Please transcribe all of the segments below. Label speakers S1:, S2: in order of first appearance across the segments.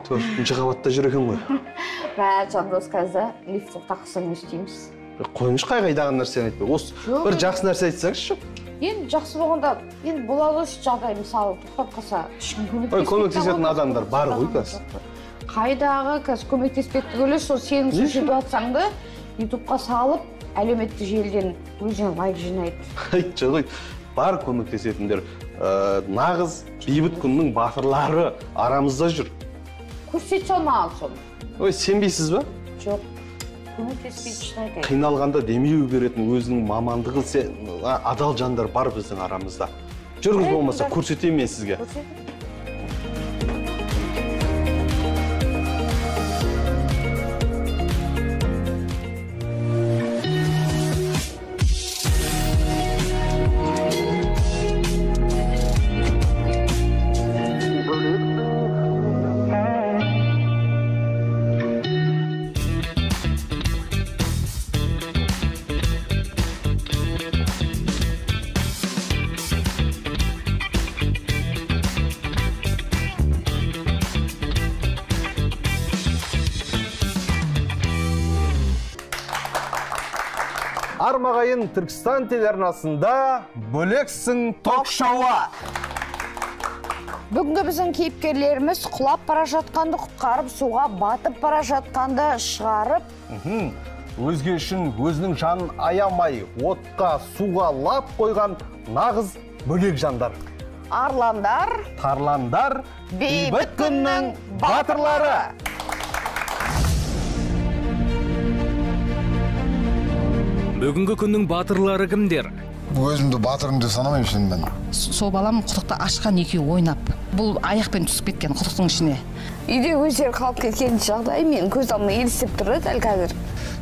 S1: Төртінші қабатта жүр екен ғой.
S2: Жандос қазір лифттің тақысын естейміз.
S1: Қойыңыз қайдағы нәрсені айтпай. Осы бір жақсы нәрсе айтсаңызшы.
S2: Енді жақсы болғанда, енді болады осы жағдай, мысалы, тоқтап қалса, ешкім
S1: көмектесетін адамдар бар ғой қазір.
S2: Қайдағы қазір көмектеспекті көресіз, сол сенің сөйлеп жатсаңды ютубқа салып, әлеуметтік желіден өзіне лайк жинайды.
S1: Жоқ, бар көмектесетіндер. Нағыз бейбіт күннің батырлары арамызда жүр.
S2: Көрсет салмаған соны.
S1: Ой, сенбейсіз ба?
S2: Жоқ. Көмектеспейді шынайы.
S1: Қиналғанда демеу беретін өзінің мамандығы адал жандар бар біздің арамызда. Жүріңіз болмаса көрсетейін мен сізге. Армағайын Түркістан телеарнасында бөлексің ток-шоуы.
S2: Бүгінгі біздің кейіпкерлеріміз құлап бара жатқанды құтқарып, суға батып бара жатқанды шығарып,
S1: өзге үшін өзінің жанын аямай, отқа, суға лап қойған нағыз бөлек жандар.
S2: Арландар,
S1: тарландар,
S2: бейбіт күннің батырлары.
S3: Бүгінгі күннің батырлары кімдер?
S4: Өзімді батырым деп санамаймын мен.
S5: Сол балам құдықта ашқан екеуі ойнап. Бұл аяқпен түсіп кеткен құдықтың ішіне.
S2: Үйде өздері қалып кеткен жағдай мен көз алдыма елестеп тұрды дәл қазір.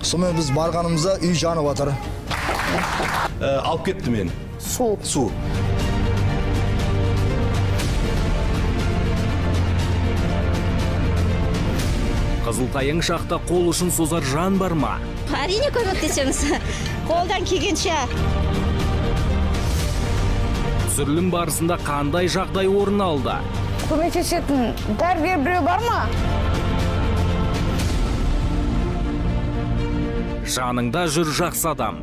S4: Сонымен біз барғанымызда үй жанып жатыр.
S1: Алып кетті мен. Су.
S3: Қызылтайың шақта қол ұшын созар жан бар ма?
S6: Әрине көмектесеміз. Қолдан келгенше.
S3: Түсірілім барысында қандай жағдай орын алды?
S2: Көмектесетін дәрігер біреу бар ма?
S3: Жаныңда жүр жақсы адам.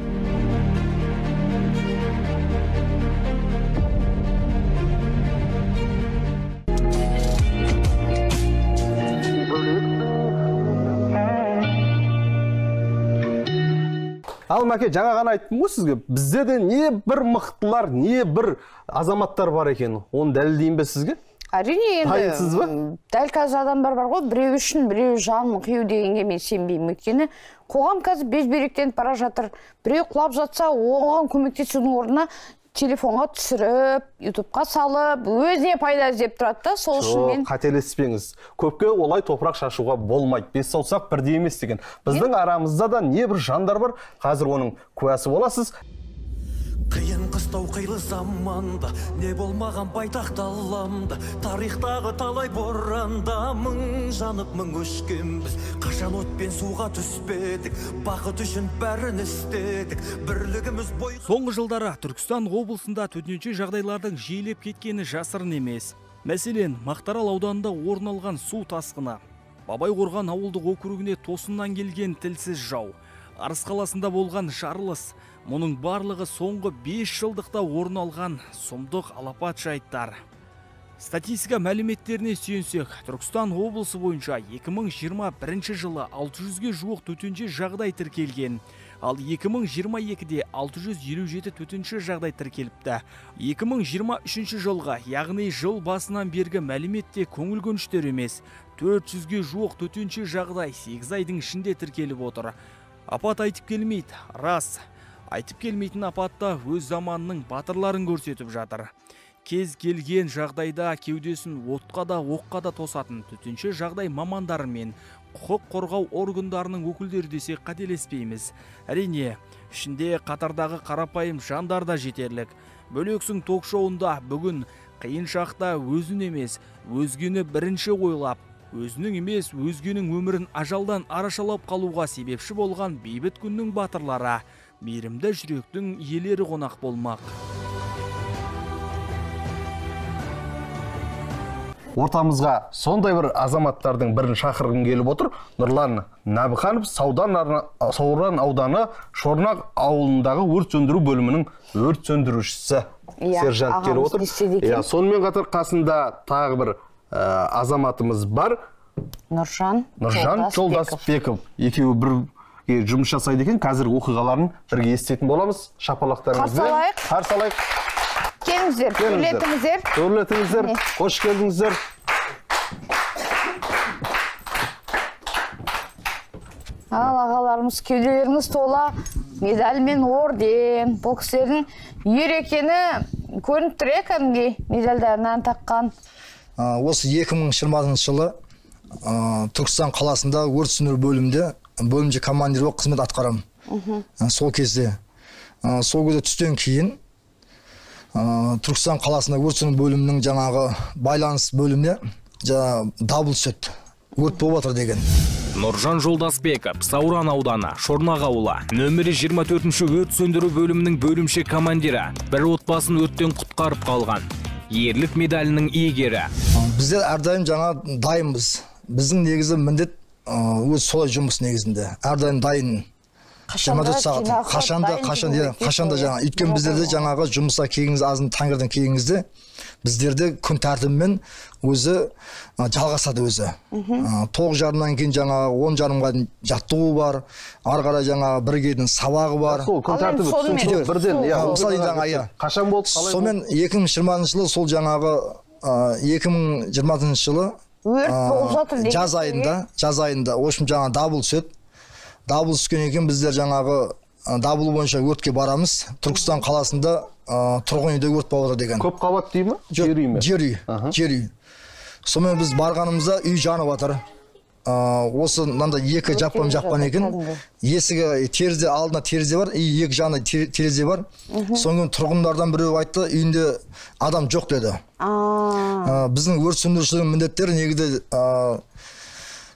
S1: Ал мәке, жаңа ғана айттым ғой сізге, бізде де не бір мықтылар, не бір азаматтар бар екен. Оны дәлелдейін бе сізге?
S2: Әрине енді.
S1: Дайынсыз ба?
S2: Дәл қазір адамдар бар ғой, біреу үшін, біреу жанын қию дегенге мен сенбеймін. Өйткені қоғам қазір безберектеніп бара жатыр. Біреу құлап жатса, оған көмектесудің орнына телефонға түсіріп, ютубқа салып, өзіне пайда іздеп тұрады да, сол үшін мен...
S1: Қателеспеңіз. Көпке олай топырақ шашуға болмайды. Бес саусақ бірдей емес деген. Біздің арамызда да не бір жандар бар, қазір оның куәсі боласыз.
S7: Қиын қыстау қилы заманда, не болмаған байтақ даламда, тарихтағы талай боранда, мың жанып мың өшкенбіз. Қашан отпен суға түспедік, бақыт үшін бәрін істедік, бірлігіміз бой...
S3: Соңғы жылдары Түркістан облысында төтенше жағдайлардың жиілеп кеткені жасырын емес. Мәселен, Мақтаарал ауданында орын алған су тасқыны, Бабайқорған ауылдық округіне тосыннан келген тілсіз жау, Арыс қаласында болған жарылыс, мұның барлығы соңғы 5 жылдықта орын алған сұмдық алапат жайттар. Статистика мәліметтеріне сүйенсек, Түркістан облысы бойынша 2021 жылы 600-ге жуық төтенше жағдай тіркелген, ал 2022-де 657 төтенше жағдай тіркеліпті. 2023 жылға, яғни жыл басынан бергі мәліметте көңіл көншітер емес, 400-ге жуық төтенше жағдай 8 айдың ішінде тіркеліп отыр. Апат айтып келмейді, рас. Айтып келмейтін апатта өз заманының батырларын көрсетіп жатыр. Кез келген жағдайда кеудесін отқа да оққа да тосатын төтенше жағдай мамандары мен құқық қорғау органдарының өкілдері десек қателеспейміз. Әрине, ішінде қатардағы қарапайым жандар да жетерлік. Бөлексің ток-шоуында бүгін қиын шақта өзін емес, өзгені бірінші ойлап, өзінің емес, өзгенің өмірін ажалдан арашалап қалуға себепші болған бейбіт күннің батырлары, мейірімді жүректің иелері қонақ болмақ.
S1: ортамызға сондай бір азаматтардың бірін шақырғым келіп отыр. Нұрлан Нәбіханов Сауран ауданы Шорнақ ауылындағы өрт сөндіру бөлімінің өрт сөндірушісі. Сержант келіп отыр. Сонымен қатар қасында тағы бір азаматымыз бар.
S2: Нұржан
S1: Жолдасбеков. Екеуі бірге жұмыс жасайды екен. Қазір оқиғаларын бірге естетін боламыз. Шапалақтарыңызбен қарсы алайық.
S2: Келіңіздер,
S1: төрлетіңіздер, қош келдіңіздер.
S2: Ағаларымыз, кеуделеріңіз тола, медаль мен орден. Бұл кісілердің ер екені көрініп тұр, кәдімгідей медальдарынан таққан.
S4: Осы 2020 жылы Түркістан қаласында өрт сөндіру бөлімде бөлімше командир болып қызмет атқарамын. Сол кезде түстен кейін Түркістан қаласында өрт сөндіру бөлімінің жаңағы байланыс бөліміне дабыл түседі. Өрт болып жатыр деген.
S8: Нұржан Жолдасбеков, Сауран ауданы, Шорнақ ауылы, нөмірі 24-ші өрт сөндіру бөлімінің бөлімше командирі, бір отбасын өрттен құтқарып қалған. Ерлік медалінің иегері.
S4: Біздер әрдайым жаңа дайынбыз. Біздің негізі міндет өз солай жұмыс негізінде. Әрдайым дайын. 24 сағат. Қашанда жаңа. Өйткені біздерде жаңағы жұмысқа келгіңіз азын таңертең келгіңізде біздерде күн тәртібімен өзі жалғасады өзі. 9:30-нан кейін жаңағы 10:30-ға дейін жаттығу бар. Ары қарай жаңағы біргейдің сабағы бар.
S1: Сол күн тәртібі бірден. Қашан болды?
S4: Сонымен 2020 жылы сол жаңағы 2020 жылы жаз айында, в общем жаңа дабыл түседі. Дабыл түскен екен біздер жаңағы дабыл бойынша өртке барамыз. Түркістан қаласында тұрғын үйде өрт болып жатыр деген.
S1: Көп қабат дей ме?
S4: Жер үй. Сонымен біз барғанымызда үй жанып жатыр. Осы мында екі жапқан екен. Есігі терезе, алдына терезе бар, екі жағында терезе бар. Соңын тұрғындардан біреу айтты, үйінде адам жоқ деді. Біздің өрт сөндірушілердің міндеттері негізде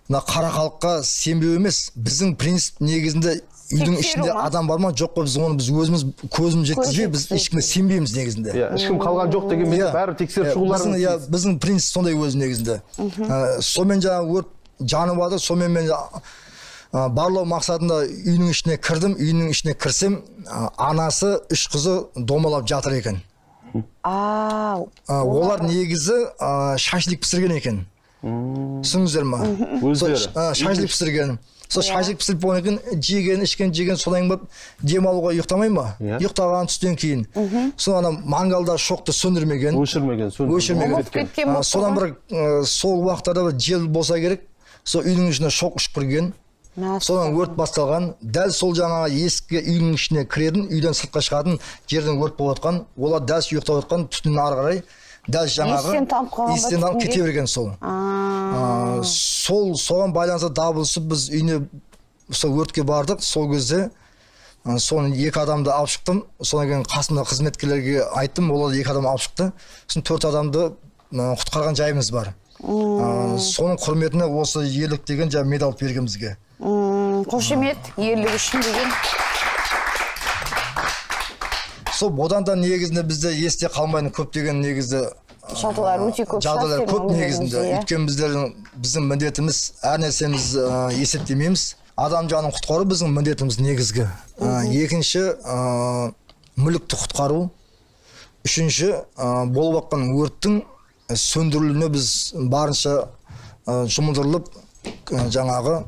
S4: қара халыққа сенбеу емес. Біздің принцип негізінде үйдің ішінде адам бар ма жоқ па, біз оны өзіміз көзіміз жеткізбей, біз ешкімге сенбейміз негізінде.
S1: Ешкім қалған жоқ деген бәрі тексеріп шығуларыңыз.
S4: Біздің принцип сондай өзі негізінде. Сонымен жаңа өрт жанып жатыр, сонымен мен барлау мақсатында үйдің ішіне кірдім, үйдің ішіне кірсем, анасы 3 қызы домалап жатыр екен. Олар негізі шашлик пісірген екен. Түсіңіздер ма? Шашлик пісірген. Сол шашлик пісіріп болған екен, жеген, ішкен, содан кейін дем алуға ұйықтамай ма? Ұйықтаған түстен кейін. Содан мангалда шоқты сөндірмеген.
S1: Өшірмеген.
S4: Содан бір сол уақыттарда бір жел болса керек, сол үйдің ішіне шоқ ұшып кірген. Содан өрт басталған. Дәл сол жаңағы есікке үйдің ішіне кіретін, үйден сыртқа шығатын жерден өрт болып жатқан. Олар дәл ұйықтап жатқан түтіннен ары қарай дәл жаңағы естен танып кете берген сол. Соған байланысты дабылсып біз үйіне өртке бардық. Сол кезде соны 2 адамды алып шықтым. Содан кейін қасымда қызметкерлерге айттым, олар 2 адам алып шықты. Сосын 4 адамды құтқарған жайымыз бар. Соның құрметіне осы ерлік деген медаль берген бізге.
S2: Қошемет, ерлік үшін деген.
S4: Сол одан да негізінде бізде есте қалмайтын көптеген негізді
S2: жағдайлар өте көп.
S4: Жағдайлар көп негізінде. Өйткені біздің міндетіміз әр нәрсеміз есептемейміз. Адам жанын құтқару біздің міндетіміз негізгі. Екінші мүлікті құтқару. Үшінші болып жатқан өрттің сөндірілуіне біз барынша жұмылдырылып жаңағы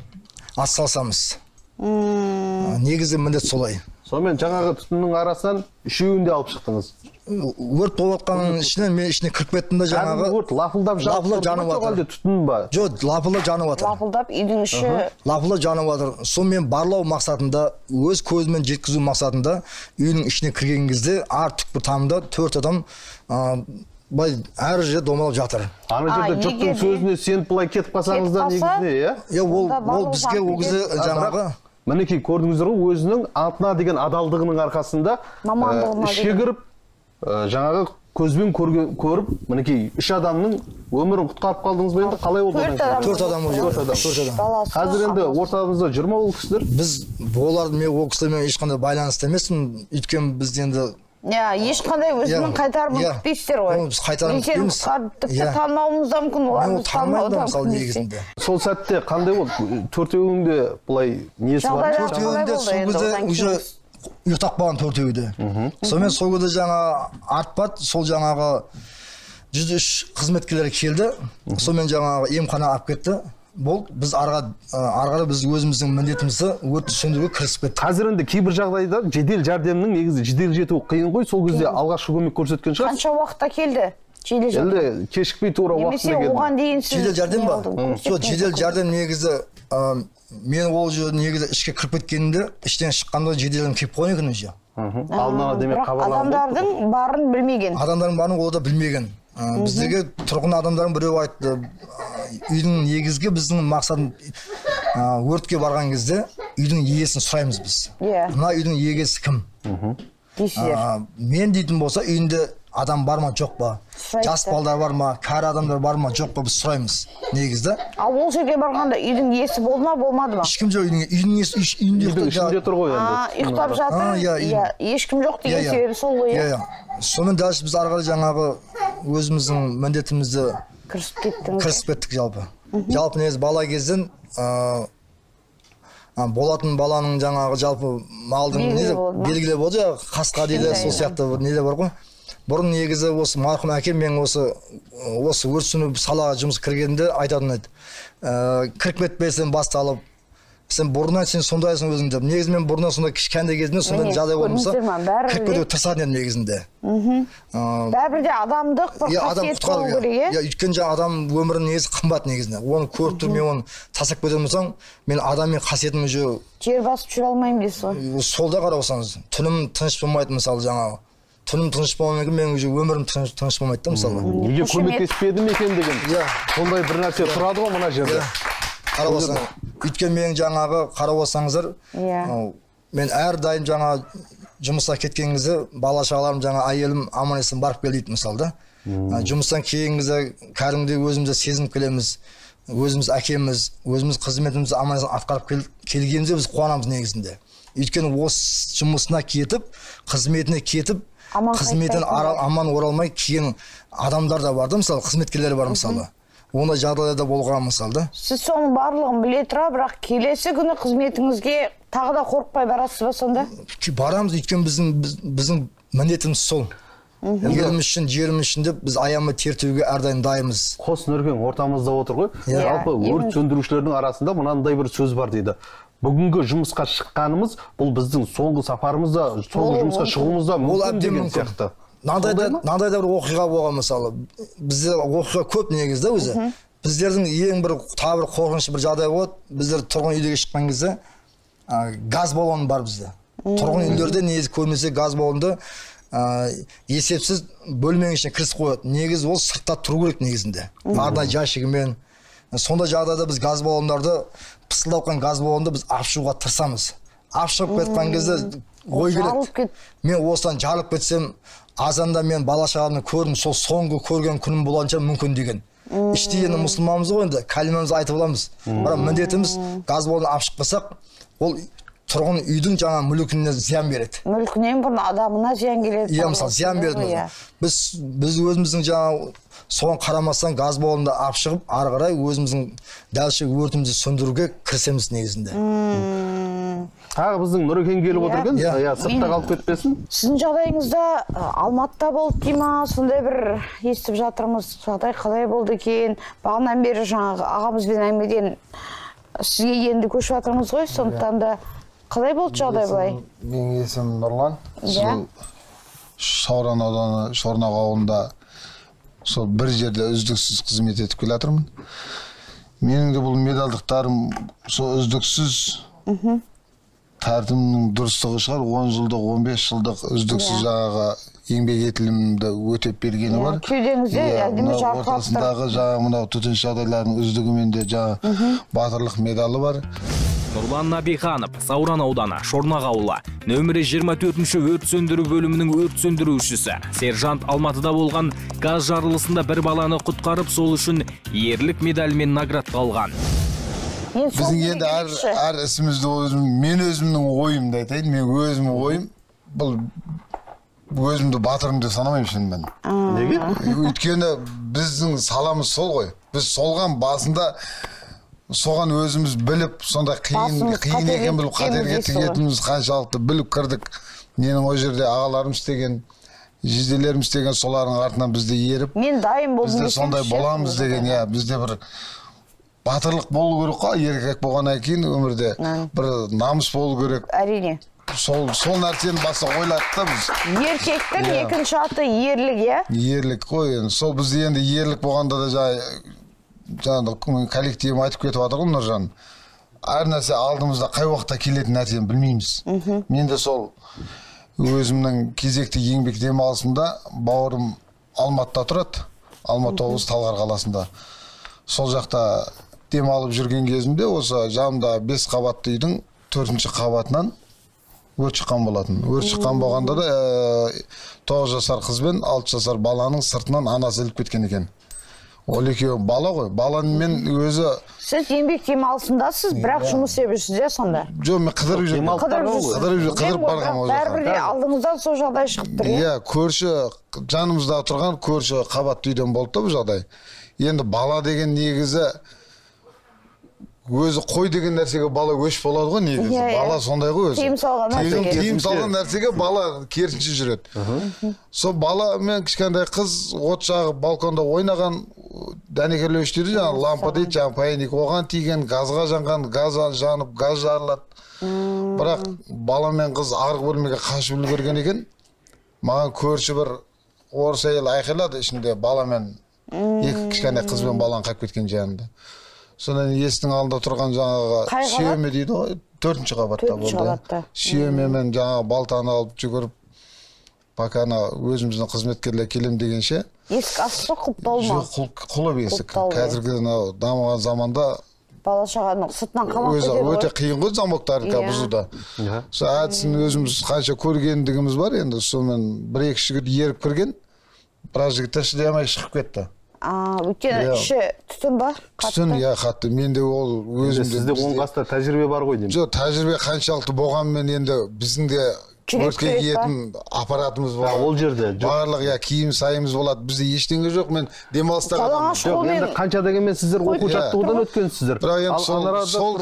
S4: атсалысамыз. Негізі міндет солай.
S1: Сонымен жаңағы түтіннің арасынан үшеуін де алып шықтыңыз.
S4: Өрт болып жатқанның ішінен мен ішіне кіріп кеттім де жаңағы
S1: өрт лапылдап
S4: жанып жатыр.
S1: Түтін ба?
S4: Жоқ, лапылдап жанып жатыр.
S2: Лапылдап үйдің іші.
S4: Лапылдап жанып жатыр. Сонымен барлау мақсатында, өз көзімен жеткізу мақсатында үйдің ішіне кірген кезде ар түкпір тамында 4 адам әр жерде домалап жатыр.
S1: Ана жерде жұрттың сөзіне сеніп бұлай кетіп қалсаңыздар негізінде, иә?
S4: Ол бізге ол кезде жаңағы
S1: мінекей көрдіңіздер ғой, өзінің антына деген адалдығының арқасында ішке кіріп, жаңағы көзбен көріп, мінекей 3 адамның өмірін құтқарып қалдыңыз ба енді? Қалай oldu?
S4: 4 адам.
S1: Қазір енді ортамызда жүр ма ол кісілер?
S4: Біз оларды мен ол кісілермен ешқандай байланысты емеспін. Өйткені біз енді
S2: ешқандай өзінің қайтарымын күтпейсіздер ғой.
S4: Біз қайтарым күтпейміз.
S2: Танымауымыз да мүмкін, олар танымауы да мүмкін.
S1: Сол сәтте қандай болды? Төртеуіңде бұлай несі бар?
S4: Төртеуінде сол кезде уже ұйықтап қалған төртеуі де. Сонымен сол кезде жаңа артпады, сол жаңағы 103 қызметкерлер келді. Сонымен жаңағы емхана алып кетті. Болды, біз арғары біз өзіміздің міндетімізді өртті сөндіруге кірісіп кеттік.
S1: Қазір енді кейбір жағдайда жедел жәрдемнің негізі жедел жетуі қиын ғой, сол кезде алғашқы көмек көрсеткен шығар.
S2: Қанша уақытта келді? Жедел жәрдем.
S1: Кешікпей тура уақытында келді.
S2: Немесе оған дейін сіз
S4: жедел жәрдем ба? Сол жедел жәрдем негізі мен ол жерде негізі ішке кіріп кеткенімде іштен шыққанда жедел жәрдем келіп қойған екен өзі.
S1: Алдына демек хабарланды.
S2: Адамдардың барын білмеген.
S4: Адамдардың барын ол да білмеген. Біздерге тұрғын адамдардың біреу айтты, үйдің негізгі біздің мақсатым өртке барған кезде үйдің иесін сұраймыз біз. Мына үйдің иесі кім? Мен дейтін болса үйінде адам бар ма жоқ па? Жас балдар бар ма? Кәрі адамдар бар ма жоқ па? Біз сұраймыз негізді.
S2: Ал ол жерге барғанда үйдің иесі болды ма болмады ма?
S4: Ешкім жоқ, үйдің иесі
S1: үйдің ішінде тұр ғой енді.
S2: Ұйықтап жатыр. Ешкім жоқ деген себебі сол ғой.
S4: Сонымен дальше біз ары қарай жаңағы өзіміздің міндетімізді кірісіп кеттік жалпы. Жалпы негізі бала кезден болатын баланың жаңағы жалпы малдың белгілі болды, қасқа дейді, сол сияқты неде бар ғой. Бұрын негізі осы марқұм әкем мен осы өрт сөндіру салаға жұмыс кіргенде айтатын еді. Кіріп кетпесін басталып, сен бұрыннан сен сондайсың өзің деп. Негізі мен бұрыннан сондай кішкентай кезімде сондай жағдай болмаса кіріп кетуге тырысатын едім негізінде.
S2: Бәрібір де адамдық бір қасиет болу керек.
S4: Өйткені жаңа адам өмірінің негізі қымбат негізінде. Оны көріп тұр, мен оны тастап кететін болсам, мен адаммен қасиетім уже
S2: жер басып жүре алмаймын дейсіз ғой.
S4: Солда қарап отырсаңыз, түнім тыныш болмайды мысалы жаңағы. Түнім тыныш болмаған мен уже өмірім тыныш болмайды да мысалы.
S1: Неге көмектеспедім екен деген. Сондай бір нәрсе тұрады ғой мына жерде.
S4: Қарап отырсаңыз, өйткені мен жаңағы қарап отырсаңыздар, мен әрдайым жаңа жұмысқа кеткен кезде бала шағаларым жаңа әйелім аман есен барып кел дейді мысалы да. Жұмыстан кейін кезде кәдімгідей өзімізді сезініп келеміз. Өзіміз әкеміз, өзіміз қызметімізді аман есен атқарып келгенімізде біз қуанамыз негізінде. Өйткені осы жұмысына кетіп, қызметіне кетіп, қызметтен аман оралмай кейін адамдар да бар да, мысалы қызметкерлер бар мысалы. Ондай жағдайда болған мысалы да.
S2: Сіз соның барлығын біле тұра, бірақ келесі күні қызметіңізге тағы да қорықпай барасыз ба сонда?
S4: Барамыз, өйткені біздің міндетіміз сол. Еліміз үшін, жеріміз үшін деп біз аямай тер төгуге әрдайым дайынбыз.
S1: Қос Нұркен ортамызда отыр ғой. Жалпы өрт сөндірушілердің арасында мынандай бір сөз бар дейді. Бүгінгі жұмысқа шыққанымыз бұл біздің соңғы сапарымызда, соңғы жұмысқа шығуымызда мүмкін деген сияқты.
S4: Мынандай да бір оқиға болған мысалы. Бізде оқиға көп негізде өзі. Біздердің ең бір тағы бір қорқынышты бір жағдай болады. Біздер тұрғын үйдегі шыққан кезде газ баллоны бар бізде. Тұрғын үйлерде негізі көбінесе газ баллонды есепсіз бөлменің ішіне кірісіп қояды. Негізі ол сыртта тұру керек негізінде. Арнайы ящигімен. Сондай жағдайда біз газ баллондарды, пысылдап қалған газ баллонды біз алып шығуға тырысамыз. Алып шығып кеткен кезде ой келеді. Мен осыдан жарылып кетсем, азанда мен бала шағамды көрдім, сол соңғы көрген күнім болғанша мүмкін деген. Іште енді мұсылманбыз ғой енді, кәлимамызды айтып аламыз. Бірақ міндетіміз газ баллонды алып шықпасақ, ол тұрғын үйдің жаңа мүлкіне зиян береді.
S2: Мүлкінен бұрын адамына зиян келеді.
S4: Иә, мысалы зиян береді. Біз өзіміздің жаңа соған қарамастан газ баллонды алып шығып, ары қарай өзіміздің дәлше өртімізді сөндіруге кірісеміз негізінде.
S1: Тағы біздің Нұркен келіп отыр екен, сыртта қалып кетпесін.
S2: Сіздің жағдайыңызда Алматыда болды дей ма, сондай бір естіп жатырмыз, жағдай қалай болды екен. Бағанан бері жаңағы ағамызбен әңгімеден сізге енді көшіп жатырмыз ғой, сондықтан да қалай болды жағдай былай?
S9: Менің есімім Нұрлан. Сол Сауран ауданы Шорнақ ауылында сол бір жерде үздіксіз қызмет етіп келе жатырмын. Менің де бұл медалдықтарым сол үздіксіз тәртібімнің дұрыстығы шығар. 10 жылдық, 15 жылдық үздіксіз жаңағы еңбек етілімді өтеп бергені бар.
S2: Кеудеңізде әдемі жарқырап тұр.
S9: Ортасындағы жаңағы мынау төтенше жағдайлардың үздігімен де жаңағы батырлық медалы бар.
S8: Нұрлан Набиханов, Сауран ауданы, Шорнақ ауылы, нөмірі 24-ші өрт сөндіру бөлімінің өрт сөндірушісі. Сержант Алматыда болған газ жарылысында бір баланы құтқарып, сол үшін ерлік медалімен наградталған.
S9: Біздің енді әр ісімізді мен өзімнің ойымды айтайын, мен өзімнің ойым, бұл өзімді батырым деп санамаймын шынымен.
S1: Неге?
S9: Өйткені біздің саламыз сол ғой. Біз солған басында соған өзіміз біліп, сонда қиын екен біліп, қатерге тігетіміз қаншалықты біліп кірдік. Ненің о жерде ағаларым істеген, жезделерім істеген, солардың артынан бізді еріп,
S2: мен дайын болдым.
S9: Бізде сондай боламыз деген, бізде бір батырлық болу керек қой, еркек болғаннан кейін өмірде бір намыс болу керек.
S2: Әрине.
S9: Сол нәрсені баса ойладық та біз.
S2: Еркектің екінші аты ерлік,
S9: Ерлік қой, сол бізде енді ерлік болғанда да жаңағы коллективім айтып кетіп жатыр ғой Нұржан. Әр нәрсе алдымызда қай уақытта келетін нәрсені білмейміз. Мен де сол өзімнің кезекті еңбек демалысымда бауырым Алматыда тұрады. Алматы облысы Талғар қаласында. Сол жақта демалып жүрген кезімде осы жанымда 5 қабатты үйдің 4-ші қабатынан өрт шыққан болатын. Өрт шыққан болғанда да 9 жасар қыз бен 6 жасар баланың сыртынан анасы іліп кеткен екен. Ол екеуі бала ғой. Баламен өзі...
S2: Сіз еңбек демалысындасыз, бірақ жұмыс істеп сонда?
S9: Жоқ, мен қыдырып жүрмін. Қыдырып барғам ол жаққа.
S2: Бәрібір алдыңыздан сол жағдай шығып тұр.
S9: Көрші, жанымызда тұрған көрші қабатты үйден болды да бұл жағдай. Енді бала деген негізі өзі қой деген нәрсеге бала өш болады ғой негізі. Бала сондай ғой өзі. Тиым салған нәрсеге бала керісінше жүреді. Сол бала мен кішкентай қыз от жағып балконда ойнаған, дәнекерлеу іштері жаңағы лампа дейді, жаңағы паяльник оған тиген, газға жанған, газ жанып, газ жарылады. Бірақ бала мен қыз арғы бөлмеге қашып үлгерген екен. Маған көрші бір орыс әйел айқайлады, ішінде бала мен екі кішкентай қыз бен баланы қайып кеткен жанында. Сонан есіктің алдында тұрған жаңағы сүйеме дейді ғой, 4-ші қабатта болды. Сүйеме мен жаңағы балтаны алып жүгіріп, пока өзіміздің қызметкерлер келем дегенше.
S2: Есік ашық құлыптаулы ма?
S9: Жоқ, құлып есік. Қазіргі дамыған заманда
S2: бала шағаның сыртынан қамап кетеді ғой.
S9: Өте қиын ғой замоктарды бұзуда. Сол әдісін өзіміз қанша көргендігіміз бар, енді сонымен 1-2 жігіт еріп кірген, біраз жігіттер шыдай алмай шығып кетті.
S2: Өйткені іші түтін ба?
S9: Түтін, қатты. Менде ол өзімде...
S1: Сізде оңғаста тәжірибе бар ғой деймін.
S9: Жоқ, тәжірибе қаншалықты болғанмен енді біздің де өртке киетін аппаратымыз бар.
S1: Ол жерде.
S9: Барлық киім сайымыз болады. Бізде ештеңе жоқ. Мен демалыстағы...
S1: Жоқ, енді қанша дегенмен сіздер оқу жаттығудан өткенсіздер.
S9: Бірақ енді сол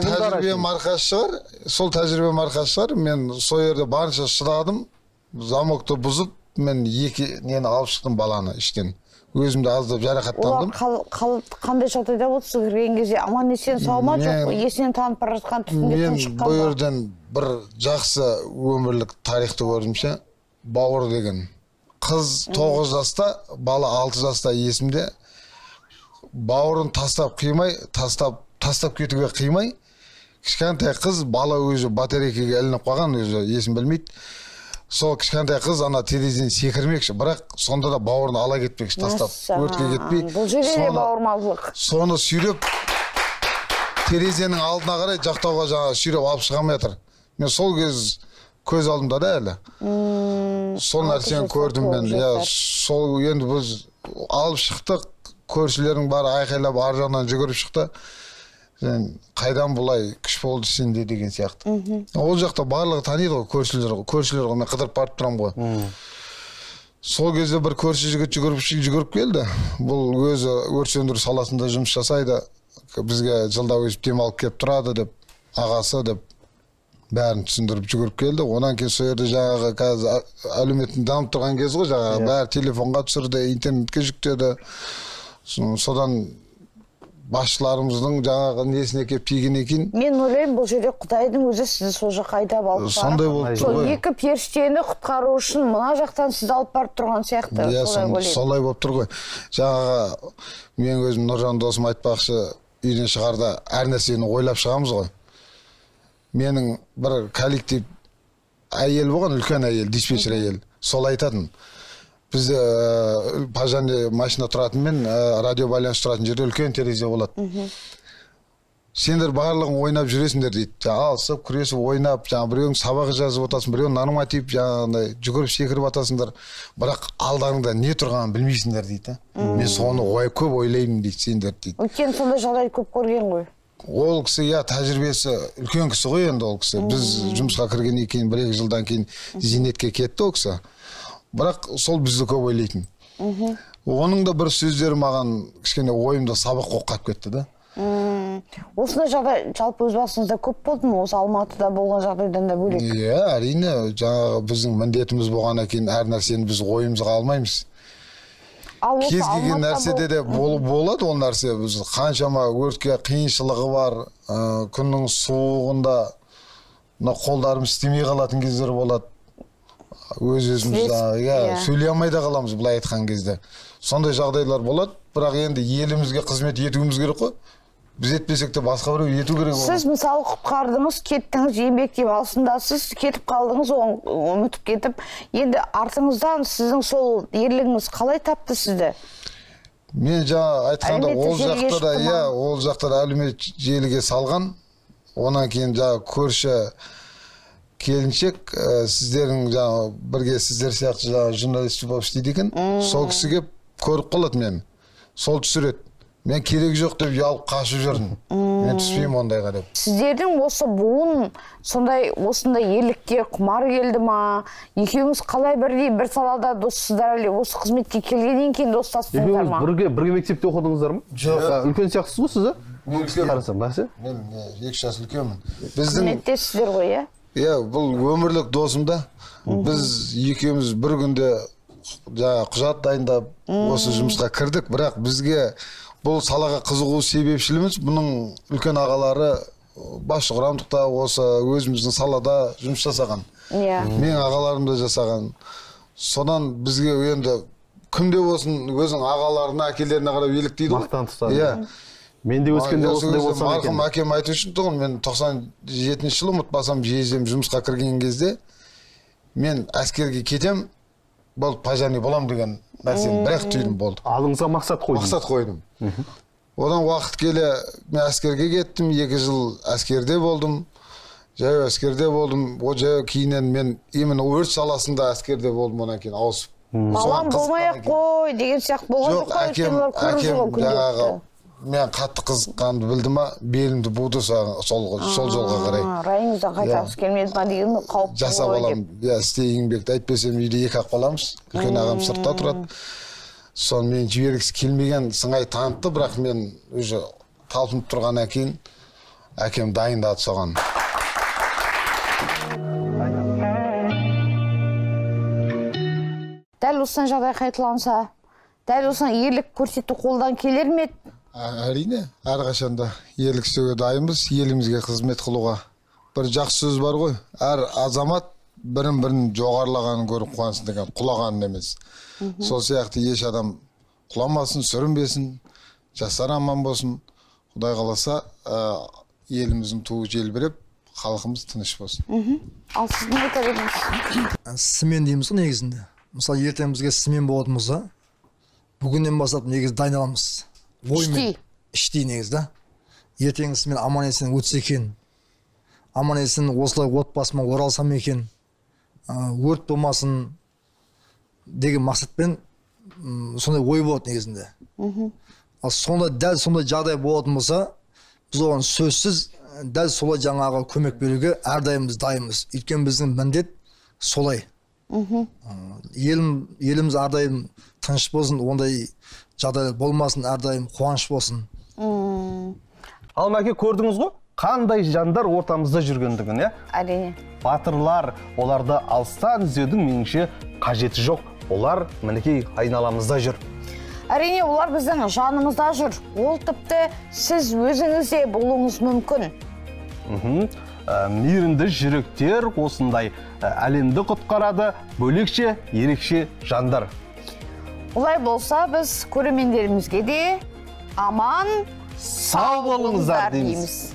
S9: тәжірибе марқасы шығар. Мен сол жерде барынша шыдадым. Замокты бұзып, мен 2 нені алып шықтым баланы іштен. Өзімді аздап жарақаттандым.
S2: Олар қандай жағдайда болды, сіз кірген кезде аман есен сау ма, жоқ, есінен танып бара жатқан түтінге шыққан ба?
S9: Мен бұл жерден бір жақсы өмірлік тарихты көрдімше, бауыр деген. Қыз 9 жаста, бала 6 жаста есімде. Бауырын тастап қимай, тастап кетуге қимай, кішкентай қыз бала өзі батарейкеге ілініп қалған, өзі есін білмейді. Сол кішкентай қыз ана терезеден секірмекші, бірақ сонда да бауырын ала кетпекші, тастап, өртке кетпей.
S2: Бұл жерде бауырмалдылық.
S9: Соны сүйреп, терезенің алдына қарай жақтауға жаңа сүйреп алып шығамай жатыр. Мен сол кез көз алдымда да әлі. Сол нәрсені көрдім мен. Сол енді біз алып шықтық, көршілердің бары айқайлап ар жағынан жүгіріп шықты. Қайдан бұлай күш болды сенде деген сияқты. Ол жақта барлығы таниды ғой, көршілер ғой, мен қыдырып барып тұрам ғой. Сол кезде бір көрші жігіт жүгіріп келді. Бұл өзі өрт сөндіру саласында жұмыс жасайды. Бізге жылда өсіп демалып келіп тұрады деп, ағасы деп бәрін түсіндіріп жүгіріп келді. Онан кейін сол жерде жаңағы қазір әлеуметтің дамып тұрған кез ғой, жаңағы бәрі телефонға түсірді, интернетке жүктеді. Содан басшыларымыздың жаңағы несіне кеп тиген екен.
S2: Мен ойлаймын, бұл жерде Құдайдың өзі сізді сол жаққа айдап алып барып.
S9: Сондай болды
S2: ғой. Сол 2 періштені құтқару үшін мына жақтан сізді алып барып тұрған сияқты.
S9: Солай болып тұр ғой. Жаңағы мен өзім Нұржан досым айтпақшы, үйден шығарда әр нәрсені ойлап шығамыз ғой. Менің бір коллектив әйел болған, үлкен әйел, диспетчер әйел. Сол айтатын. Біз пажанды машина тұратын мен радио байланыс тұратын жерде үлкен терезе болады. Сендер барлығын ойнап жүресіңдер дейді. Алысып, күресіп, ойнап, біреуің сабағы жазып отасың, біреуің норматив, жүгіріп секіріп атасыңдар. Бірақ алдарыңда не тұрғанын білмейсіңдер дейді. Мен соны көп ойлаймын дейді, сендер дейді.
S2: Өткен сондай жағдай көп көрген ғой.
S9: Ол кісі, тәжірибесі үлкен кісі ғой енді ол кісі. Біз жұмысқа кіргеннен кейін 1-2 жылдан кейін зейнетке кетті ол кісі. бірақ сол бізді көп ойлайтын. Оның да бір сөздері маған кішкене ойымда сабақ болып қалып кетті да.
S2: Осындай жағдай жалпы өз басыңызда көп болды ма? Осы Алматыда болған жағдайдан да бөлек?
S9: Иә, әрине, жаңағы біздің міндетіміз болғаннан кейін әр нәрсені біз ойымызға алмаймыз. Кез келген нәрседе де болады ол нәрсе. Біз қаншама өртке қиыншылығы бар, күннің суығында қолдарымыз істемей қалатын кездер болады. Өз-өзіміз сөйлей алмай да қаламыз былай айтқан кезде. Сондай жағдайлар болады, бірақ енді елімізге қызмет етуіміз керек қой. Біз етпесек те басқа біреу ету керек.
S2: Сіз мысалы құтқардыңыз, кеттіңіз, еңбек демалысындасыз, кетіп қалдыңыз, ұмытып кетіп, енді артыңыздан сіздің сол ерлігіңіз қалай тапты сізді?
S9: Мен жаңа айтқанда ол жақта да әлеуметтік желіге салған. Онан кейін жаңа көрші келіншек, сіздердің жаңа бірге сіздер сияқты жаңа журналист болып істейді екен. Сол кісі келіп көріп қалады мені. Сол түсіреді. Мен керек жоқ деп ұялып қашып жүрдім. Мен түспеймін ондайға деп.
S2: Сіздердің осы буын сондай ерлікке құмар келді ма? Екеуіңіз қалай бір салада доссыздар әлі? Осы қызметке келгеннен кейін достастыңыздар ма?
S1: Бірге мектепте оқыдыңыздар ма?
S9: Жоқ.
S1: Үлкен сияқтысыз ғой сіз?
S9: Мен үлкен. Мен 2 жас үлкенмін.
S2: Қызметтесіздер ғой, иә?
S9: Иә, бұл өмірлік досым да. Біз екеуміз бір күнде құжат дайындап осы жұмысқа кірдік, бірақ бізге бұл салаға қызығу себепшіліміз бұның үлкен ағалары басшы құрамдықта осы өзіміздің салада жұмыс жасаған. Мен ағаларым да жасаған. Содан бізге енді кімде болсын өзің ағаларына, әкелеріне қарап еліктейді.
S1: Мақтан тұтады. Мен де өскенде осындай болсам екен.
S9: Марқұм әкем айту үшін тұғын, мен 97 жылы ұмытпасам жездем жұмысқа кірген кезде мен әскерге кетем, бұл пажани болам деген нәрсені бірақ түйдім болды.
S1: Алдыңызға мақсат қойдым.
S9: Мақсат қойдым. Одан уақыт келе мен әскерге кеттім, 2 жыл әскерде болдым. Жаяу әскерде болдым. О жаяу кейінен мен именно өрт саласында әскерде болдым, онан кейін ауысып.
S2: Балам болмай-ақ қой деген сияқты болған жоқ қой.
S9: Мен қатты қызыққанды білдім ма, белімді буды сол жолға қарай.
S2: Райыңыздан қайтағысы келмеді ма деген қауіп ғой.
S9: Жасап алам, істей еңбекті айтпесем үйде 2-ақ баламыз. Үлкен ағам сыртта тұрады. Соны мен жібергісі келмеген сыңай танытты, бірақ мен уже талпынып тұрғаннан кейін әкем дайындады соған.
S2: Дәл осыдан жағдай қайталанса, дәл осыдан ерлік көрсету қолдан келер ме?
S9: Әрине, әрқашанда ерлік істеуге дайынбыз, елімізге қызмет қылуға. Бір жақсы сөз бар ғой, әр азамат бірін жоғарылағанын көріп қуансын деген, құлағанын емес. Сол сияқты еш адам құламасын, сүрінбесін, жастар аман болсын. Құдай қаласа, еліміздің туы желбіреп, халқымыз тыныш болсын.
S2: Ал сіз не айтар едіңіз?
S4: Смен дейміз ғой негізінде. Мысалы, ертең бізге смен болатын болса, бүгіннен бастап негіз дайыналамыз. Іштей негіз да. Ертеңгісі мен аман есен өтсе екен, аман есен осылай отбасыма оралсам екен, өрт болмасын деген мақсатпен сондай ой болады негізінде. Ал дәл сондай жағдай болатын болса, біз оған сөзсіз дәл солай жаңағы көмек беруге әрдайымыз дайынбыз. Өйткені біздің міндет солай. Еліміз әрдайым тыныш болсын, ондай жағдай болмасын, әрдайым қуаныш болсын.
S1: Ал мәке, көрдіңіз ғой, қандай жандар ортамызда жүргендігін, иә?
S2: Әрине.
S1: Батырлар, оларды алыстан іздеудің меніңше қажеті жоқ. Олар мінекей айналамызда жүр.
S2: Әрине, олар біздің жанымызда жүр. Ол тіпті сіз өзіңізде болуыңыз мүмкін.
S1: Мейірімді жүректер осындай әлемді құтқарады, бөлекше, ерекше жандар.
S2: Олай болса, біз көрермендерімізге де аман,
S1: сау болыңыздар дейміз.